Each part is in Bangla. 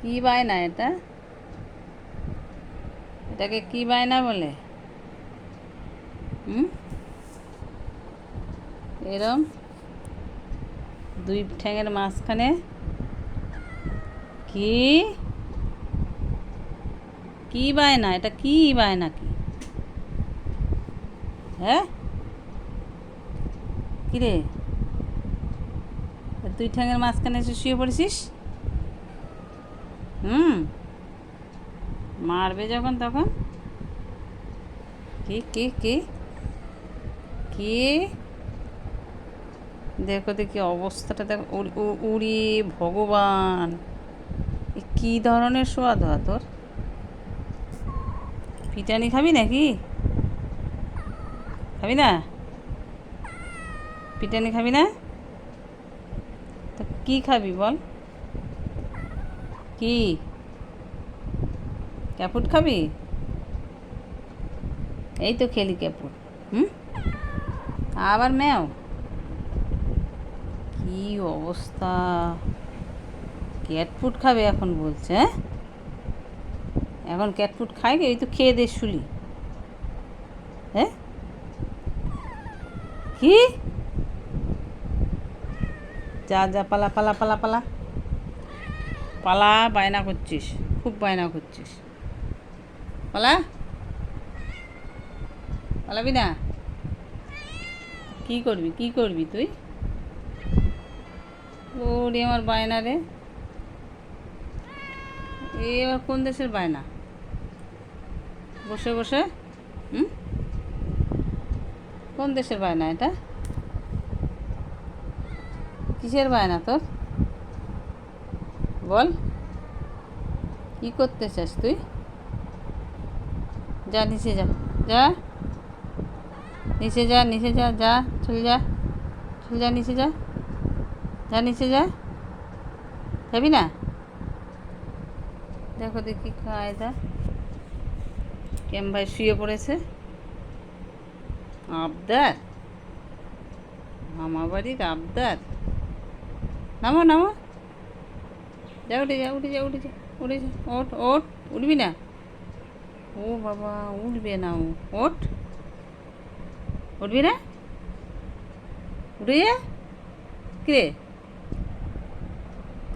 কি বায়না এটা? এটাকে কি বায়না বলে? হুম, এরম দুই ঠ্যাঙের মাঝখানে কি কি বায়না? এটা কি বায়না? কি হ্যাঁ, কিরে দুই ঠ্যাঙের মাঝখানে এসে শুয়ে পড়েছিস? হুম, মারবে যখন তখন কি কি কি কি দেখো দেখি অবস্থাটা দেখো। উড়ি ভগবান, এ কী ধরনের শোয়া ধোয়া তোর? পিটানি খাবি নাকি? খাবি না? পিটানি খাবি না? তো কী খাবি বল? কি ক্যাপুট খাবি? এই তো খেলি ক্যাপুট। হুম, আবার ম্যাও, কি অবস্থা! ক্যাট ফুড খাবে এখন বলছে? হ্যাঁ, এখন ক্যাট ফুড খায় কি? এই তো খেয়ে দে শুলি। হ্যাঁ, কি? যা যা, পালা পালা পালা পালা পালা, বায়না করছিস, খুব বায়না করছিস। পালা, পালাবি না? কি করবি, কি করবি তুই? ওরে আমার বায়না রে! এ এবার কোন দেশের বায়না? বসে বসে? হুম, কোন দেশের বায়না এটা? কিসের বায়না তোর? বল, কি করতে চাস তুই? যা নিচে যা, যা নিচে যা, নিচে যা, যা চল যা, চল যা নিচে যা, যা নিচে যা। যাবি না? দেখো দেখি কায়দা, কেম ভাই শুয়ে পড়েছে। আবদার, মামা বাড়ির আবদার। নামো নামো, যা উঠে যা, উঠে যা, উঠে যা, উঠে যা, ওঠ ওঠ। উঠবি না? ও বাবা, উঠবে না ও। ওঠ, উঠবি না? উঠে যা। কিরে,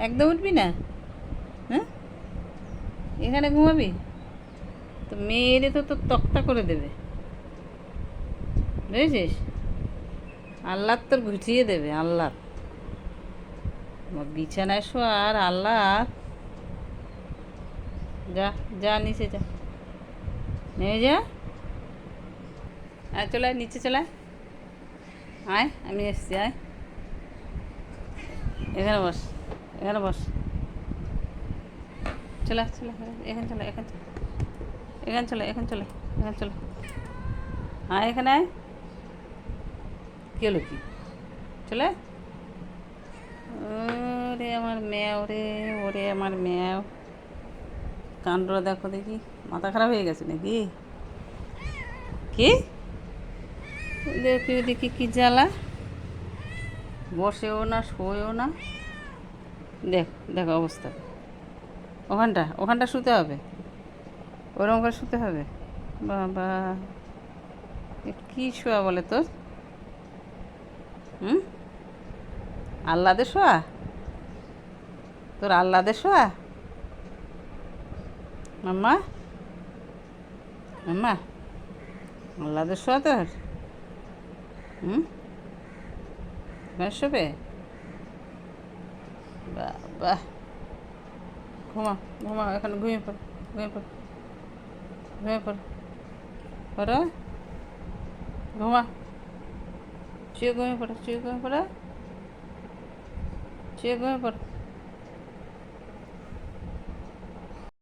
একদম উঠবি না? হ্যাঁ, এখানে ঘুমাবি তো মেয়েরে তো তোর তক্তা করে দেবে, বুঝেছিস? আল্লাহ তোর ঘুচিয়ে দেবে, আল্লাহ। বিছানায় শোয়া আর আল্লাহ। যা, যা নিচে যা, নেমে যা। চলে আয়, নিচে চলে আয়। আয়, আমি এসছি, আয়। এখানে বস, এখানে বস। চলে চলে, এখানে চলে, এখানে চলে, এখানে চলে, এখানে চলে, এখানে চলে। আয় এখানে আয়। কী হলো কি? চলে। ওরে আমার ম্যাও রে, ওরে আমার ম্যাও। কাণ্ডটা দেখো দেখি, মাথা খারাপ হয়ে গেছে নাকি? কি দেখি দেখি, কি জ্বালা! বসেও না, শোয়ও না। দেখ দেখো অবস্থা। ওখানটা ওখানটা শুতে হবে, ওরকম করে শুতে হবে। বাবা, কী শোয়া বলে তোর? হুম, আহ্লাদে শোয়া? তোর আহ্লাদে শোয়া? মাম্মা, মাম্মা, আহ্লাদে শোয়া তোর? হুম, শোবে? বাহ, ঘুমা, ঘুমা, এখন ঘুমিয়ে পড়, ঘুমিয়ে পড়, ঘুমিয়ে পড়, পড়ো, ঘুমা, শুয়ে ঘুমিয়ে পড়ো, শুয়ে ঘুমিয়ে পড়ো, শুয়ে ঘুমিয়ে পড়ো।